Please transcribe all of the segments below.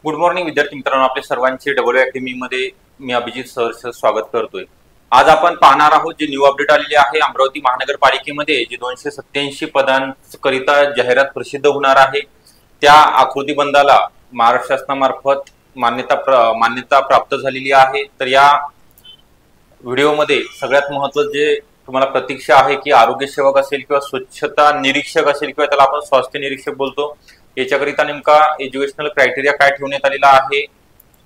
Good morning विद्यार्थी मित्रांनो, आपले सर्वांचे डब्ल्यू अकॅडमी मध्ये मी अभिजित सर स्वागत करतोय। आज आपण पाहणार आहोत जे न्यू अपडेट आलेले आहे अमरावती महानगरपालिकेमध्ये जे 287 पदांकरिता जाहिरात प्रसिद्ध होणार आहे, त्या आकृतीबंधाला महाराष्ट्र शासनामार्फत मान्यता प्राप्त झालेली आहे। तर या व्हिडिओमध्ये सगळ्यात महत्त्वाचं जे तुम्हाला प्रतीक्षा आहे की आरोग्य सेवक असेल किंवा स्वच्छता निरीक्षक असेल किंवा त्याला आपण स्वास्थ्य निरीक्षक बोलतो, याच्याकरिता नेमका एज्युकेशनल क्रायटेरिया काय ठेवण्यात आलेला आहे,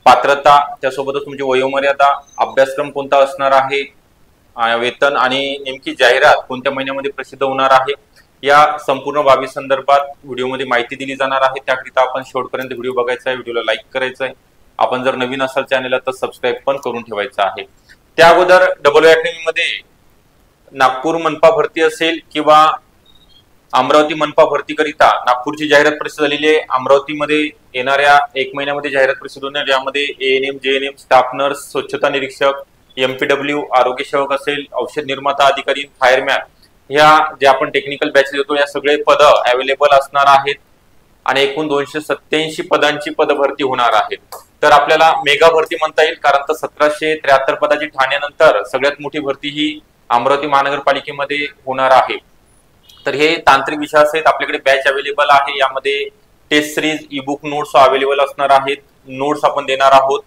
पात्रता, त्यासोबतच तुमची वयोमर्यादा, अभ्यासक्रम कोणता असणार आहे, वेतन आणि नेमकी जाहिरात कोणत्या महिन्यामध्ये प्रसिद्ध होणार आहे, या संपूर्ण बाबी संदर्भात व्हिडिओमध्ये माहिती दिली जाणार आहे। त्याकरिता आपण शेवटपर्यंत व्हिडिओ बघायचा आहे, व्हिडिओला लाईक करायचं आहे, आपण जर नवीन असाल चॅनलला तर सबस्क्राईब पण करून ठेवायचं आहे। त्या अगोदर डब्ल्यू अकॅडमी मध्ये नागपूर मनपा भरती असेल किंवा अमरावती मनपा भरतीकरिता नागपूरची जाहिरात प्रसिद्ध झालेली आहे। अमरावतीमध्ये येणाऱ्या 1 महिन्यामध्ये जाहिरात प्रसिद्ध होणार, यामध्ये एएनएम, जेएनएम, स्टाफ नर्स, स्वच्छता निरीक्षक, एमपीडब्ल्यू, आरोग्य सेवक असेल, औषध निर्माता अधिकारी, फायरमॅन, ह्या जे आपण टेक्निकल बॅच देतो या सगळे पद अवेलेबल असणार आहेत आणि एकूण 287 पदांची पदभरती होणार आहेत। तर आपल्याला मेगा भरती म्हणता येईल, कारण तर 1773 पदाची ठाण्यानंतर सगळ्यात मोठी भरती ही अमरावती महानगरपालिकेमध्ये होणार आहे। तर हे तांत्रिक विषय आहेत, आपल्याकडे बॅच अवेलेबल आहे, यामध्ये test series, e book notes available असणार आहेत, नोट्स आपण देणार आहोत,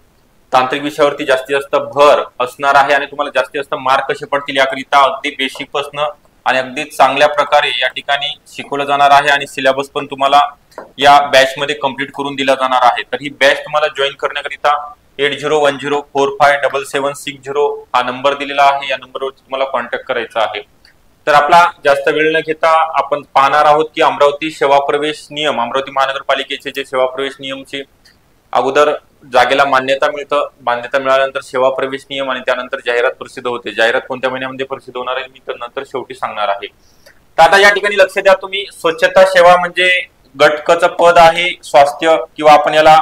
तांत्रिक विषयावरती जास्तीत जास्त भर असणार आहे आणि तुम्हाला जास्तीत जास्त मार्क कसे पडतील याकरिता अगदी बेसिक पासून आणि अगदी चांगल्या प्रकारे या ठिकाणी शिकवलं जाणार आहे आणि सिलेबस पण तुम्हाला या बॅच मध्ये कंप्लीट करून दिला जाणार आहे। तर ही बॅच तुम्हाला जॉईन करण्याकरिता 8010457760 हा नंबर दिलेला आहे, या नंबरवर तुम्हाला कॉन्टॅक्ट करायचा आहे। तर आपला जास्त वेळ न घेता आपण पाहणार आहोत की अमरावती सेवा प्रवेश नियम, अमरावती महानगरपालिकेचे जे सेवा प्रवेश नियमचे अगोदर जागेला मान्यता मिळतं, मान्यता मिळाल्यानंतर सेवा प्रवेश नियम आणि त्यानंतर जाहिरात प्रसिद्ध होते। जाहिरात कोणत्या महिन्यामध्ये प्रसिद्ध होणार आहे मी तर नंतर शेवटी सांगणार आहे। तर आता या ठिकाणी लक्ष द्या तुम्ही, स्वच्छता सेवा म्हणजे गट क चं पद आहे, स्वास्थ्य किंवा आपण याला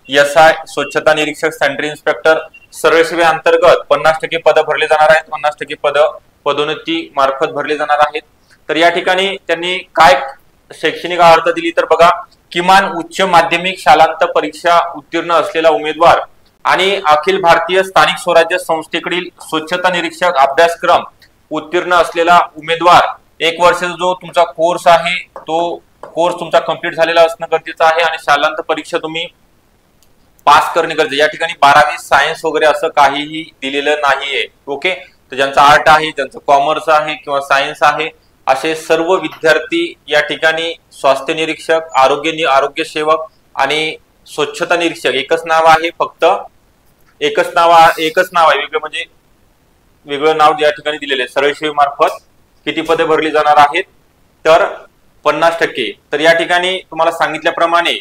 एसआय स्वच्छता निरीक्षक, सॅनिटरी इन्स्पेक्टर, सरळ सेवे अंतर्गत 50% पद भरले जाणार आहेत, 50% पद पदोन्नती मार्फत भरले जाणार आहेत। तर या ठिकाणी त्यांनी काय शैक्षणिक अर्हता दिली तर बघा, किमान उच्च माध्यमिक शालांत परीक्षा उत्तीर्ण असलेला उमेदवार आणि अखिल भारतीय स्थानिक स्वराज्य संस्थेकडील स्वच्छता निरीक्षक अभ्यासक्रम उत्तीर्ण असलेला उमेदवार, 1 वर्षाचा जो तुमचा कोर्स आहे तो कोर्स तुमचा कंप्लीट झालेला असणं गरजेचं आहे आणि शालांत परीक्षा तुम्ही पास करणे गरजेचं। या ठिकाणी 12वी सायन्स वगैरे असं काहीही दिलेलं नाहीये, ओके। तर ज्यांचं आर्ट आहे, ज्यांचं कॉमर्स आहे किंवा सायन्स आहे, असे सर्व विद्यार्थी या ठिकाणी स्वास्थ्य निरीक्षक, आरोग्य सेवक आणि स्वच्छता निरीक्षक एकच नाव आहे, फक्त एकच नाव आहे, वेगळं म्हणजे वेगळं नाव या ठिकाणी दिलेलं आहे। सरळ सेवे मार्फत किती पदे भरली जाणार आहेत तर 50%। तर या ठिकाणी तुम्हाला सांगितल्याप्रमाणे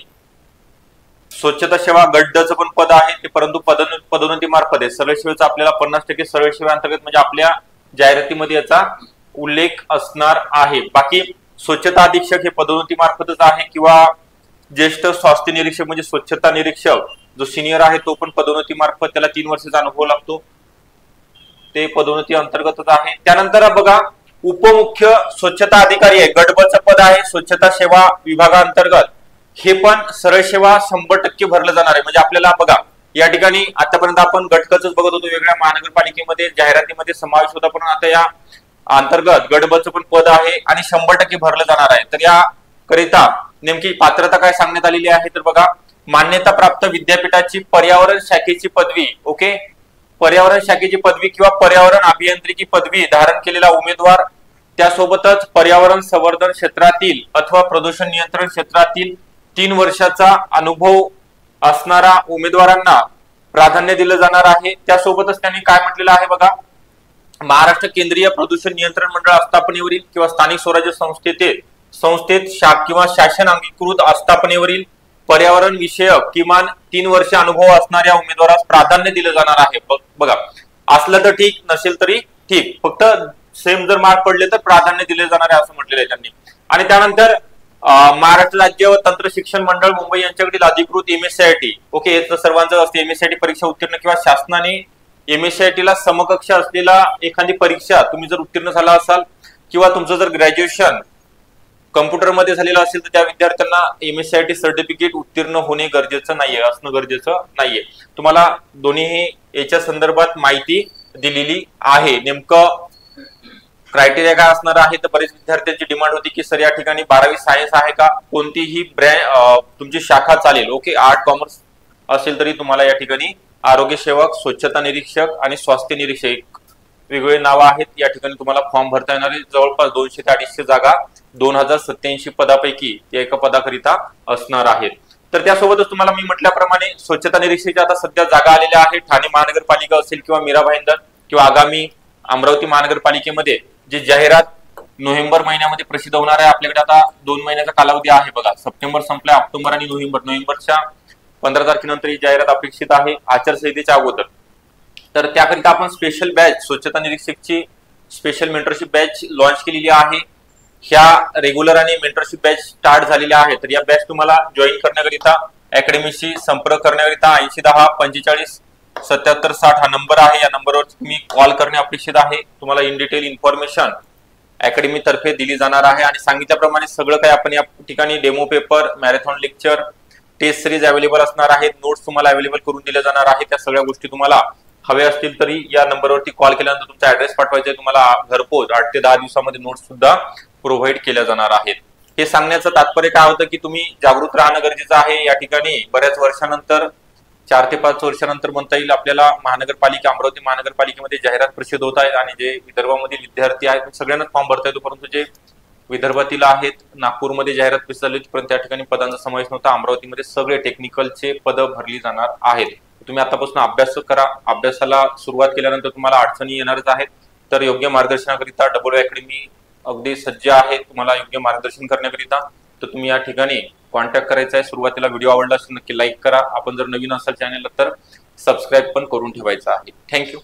स्वच्छता सेवा गट ड चं पण पद आहे ते, परंतु पदोन्नती मार्फत आहे। सरळ सेवेचा आपल्याला 50% सरळ सेवे अंतर्गत म्हणजे आपल्या जाहिरातीमध्ये याचा उल्लेख असणार आहे। बाकी स्वच्छता अधीक्षक हे पदोन्नती मार्फतच आहे किंवा ज्येष्ठ स्वास्थ्य निरीक्षक म्हणजे स्वच्छता निरीक्षक जो सिनियर आहे तो पण पदोन्नती मार्फत, त्याला 3 वर्षाचा अनुभव लागतो, ते पदोन्नती अंतर्गतच आहे। त्यानंतर बघा, उपमुख्य स्वच्छता अधिकारी आहे, गट ब चं पद आहे, स्वच्छता सेवा विभागाअंतर्गत, हे पण सरळ सेवा 100% भरलं जाणार आहे। म्हणजे आपल्याला बघा या ठिकाणी आतापर्यंत आपण गट क चंच बघत होतो, वेगळ्या महानगरपालिकेमध्ये जाहिरातीमध्ये समावेश होता, पण आता या अंतर्गत गट ब चं पण पद आहे आणि 100% भरलं जाणार आहे। तर या करिता नेमकी पात्रता काय सांगण्यात आलेली आहे तर बघा, मान्यता प्राप्त विद्यापीठाची पर्यावरण शाखेची पदवी, ओके, पर्यावरण शाखेची पदवी किंवा पर्यावरण अभियांत्रिकी पदवी धारण केलेला उमेदवार, त्यासोबतच पर्यावरण संवर्धन क्षेत्रातील अथवा प्रदूषण नियंत्रण क्षेत्रातील 3 वर्षाचा अनुभव असणारा उमेदवारांना प्राधान्य दिलं जाणार आहे। त्यासोबतच त्यांनी काय म्हटलेलं आहे बघा, महाराष्ट्र केंद्रीय प्रदूषण नियंत्रण मंडळ आस्थापनेवरील किंवा स्थानिक स्वराज्य संस्थेत किंवा शासन अंगीकृत आस्थापनेवरील पर्यावरण विषयक किमान 3 वर्ष अनुभव असणाऱ्या उमेदवारास प्राधान्य दिलं जाणार आहे। बघा, असलं तर ठीक, नसेल तरी ठीक, फक्त सेम जर मार्क पडले तर प्राधान्य दिले जाणार आहे असं म्हटलेलं आहे त्यांनी। आणि त्यानंतर महाराष्ट्र राज्य व तंत्र शिक्षण मंडळ मुंबई यांच्याकडील अधिकृत एमएससीआयटी, ओके, हे सर्वांचं असते, एमएससीआयटी परीक्षा उत्तीर्ण किंवा शासनाने एमएससीआयटी ला समकक्ष असलेला एखादी परीक्षा तुम्ही जर उत्तीर्ण झाला असाल किंवा तुमचं जर ग्रॅज्युएशन कम्प्युटरमध्ये झालेलं असेल तर त्या विद्यार्थ्यांना MSCIT सर्टिफिकेट उत्तीर्ण होणे गरजेचं नाहीये, असणं गरजेचं नाहीये. तुम्हाला दोन्ही याच्या संदर्भात माहिती दिलेली आहे. नेमकं क्रायटेरिया काय असणार आहे, तर बरेच विद्यार्थ्यांची डिमांड होती की सर या ठिकाणी 12वी सायन्स आहे का, कोणतीही तुमची शाखा चालेल. ओके, आर्ट कॉमर्स असेल तरी तुम्हाला या ठिकाणी आरोग्य सेवक, स्वच्छता निरीक्षक आणि स्वास्थ्य निरीक्षक वेगवेगळे नावं आहेत. या ठिकाणी तुम्हाला फॉर्म भरता येणारे जवळपास 200 ते 250 जागा 2087 पदापैकी एका पदाकरिता असणार आहेत. तर त्यासोबतच तुम्हाला मी म्हटल्याप्रमाणे स्वच्छता निरीक्षकाच्या आता सध्या जागा आलेल्या आहेत. ठाणे महानगरपालिका असेल किंवा मीरा भाईंदर किंवा आगामी अमरावती महानगरपालिकेमध्ये जी जाहिरात नोव्हेंबर महिन्यामध्ये प्रसिद्ध होणार आहे. आपल्याकडे आता 2 महिन्याचा कालावधी आहे बघा. सप्टेंबर संपलाय, ऑक्टोबर आणि नोव्हेंबरच्या 15 तारखेनंतर ही जाहिरात अपेक्षित आहे, आचारसंहितेच्या अगोदर. तर त्याकरिता आपण स्पेशल बॅच, स्वच्छता निरीक्षकची स्पेशल मेंटरशिप बॅच लॉन्च केलेली आहे. ह्या रेग्युलर आणि मेंटरशिप बॅच स्टार्ट झालेल्या आहेत. तर या बॅच तुम्हाला जॉईन करण्याकरिता अकॅडमीशी संपर्क करण्याकरिता 8010 45 77 60 हा नंबर आहे. या नंबरवर तुम्ही कॉल करणे अपेक्षित आहे. तुम्हाला इन डिटेल इन्फॉर्मेशन अकॅडमी तर्फे दिली जाणार आहे आणि सांगितल्याप्रमाणे सगळं काही आपण या ठिकाणी demo paper, marathon lecture, test series available असणार आहेत. नोट्स तुम्हाला अवेलेबल करून दिले जाणार आहे. त्या सगळ्या गोष्टी तुम्हाला हवे असतील तरी या नंबरवरती कॉल केल्यानंतर तुमचा ऍड्रेस पाठवायचा, तुम्हाला घरपोच 8 ते 10 दिवसामध्ये नोट्स सुद्धा प्रोव्हाइड केल्या जाणार आहेत. हे सांगण्याचं तात्पर्य काय होतं की तुम्ही जागृत राहणं गरजेचं आहे. या ठिकाणी बऱ्याच वर्षानंतर 4 ते 5 वर्षानंतर म्हणता येईल आपल्याला अमरावती महानगरपालिकेमध्ये जाहिरात प्रसिद्ध होत आहे आणि जे विदर्भामधील विद्यार्थी आहेत सगळ्यांनाच फॉर्म भरता येतो, परंतु जे विदर्भातील आहेत, नागपूरमध्ये जाहिरात प्रसिद्ध झाली परंतु त्या ठिकाणी पदांचा समावेश नव्हता. अमरावतीमध्ये सगळे टेक्निकलचे पद भरली जाणार आहेत. तुम्ही आतापासून अभ्यास करा. अभ्यासाला सुरुवात केल्यानंतर तुम्हाला अडचणी येणारच आहेत. तर योग्य मार्गदर्शनाकरिता डबल अकॅडमी अगदी सज्ज आहे तुम्हाला योग्य मार्गदर्शन करण्याकरिता. तर तुम्ही या ठिकाणी कॉन्टॅक्ट करायचा आहे. सुरुवातीला व्हिडिओ आवडला असेल नक्की लाईक करा. आपण जर नवीन असाल चॅनलला तर सबस्क्राईब पण करून ठेवायचं आहे. थँक्यू.